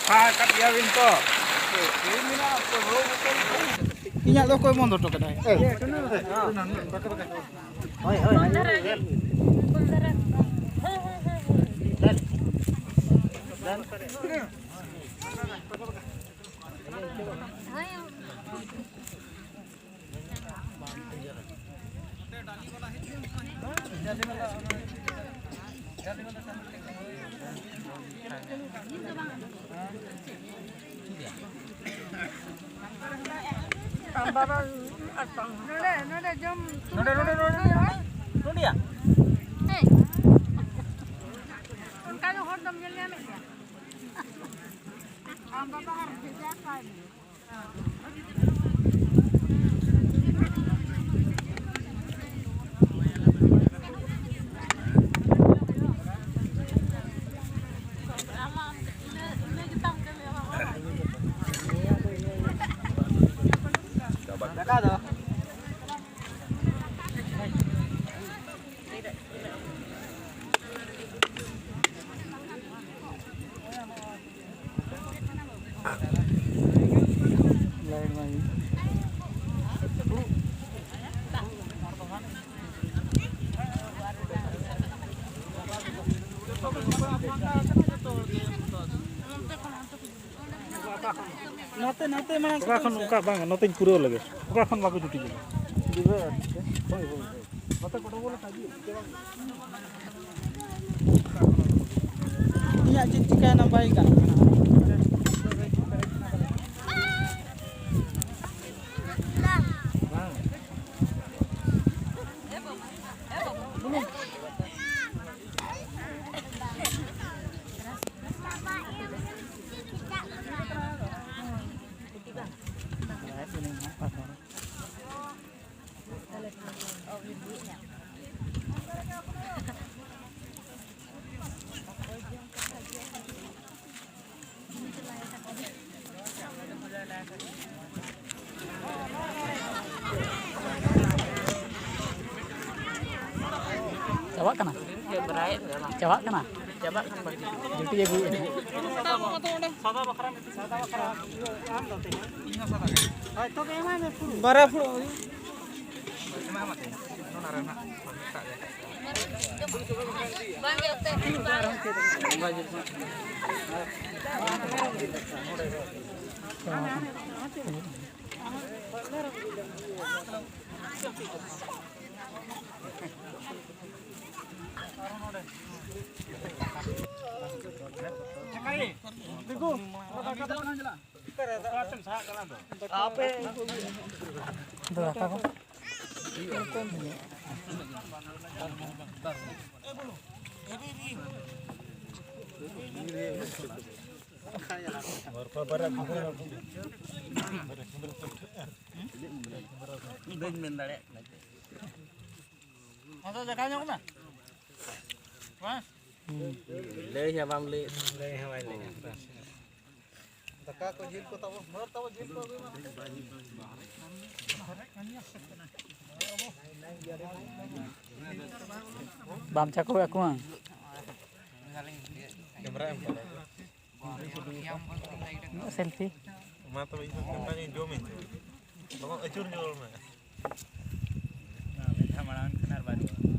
हाँ कट गया इनको इन्हें लोग कोई मंदो तो कदा है नाते माने ओका खन ओका बांग नते पुरो लगे ओका खन बाको जुटी गेल दिबे होय होय नते कोटो बोले काजी इया चिचिका ना बाई का Coba kana? Coba kana? Coba kan bagi. Juti ya Bu. Sada bakara. Am dote. Inna sada. Hai to ke mana puru? Bara puru. Mana mate? Nona rana. Bang ya teh. ले या बाम ले हवाई ले तका को झील को तब मर तब झील को बाम चको aku ah kamera em selfie mata itu kan jomin pokok acur nyol mah nah malan kenar baru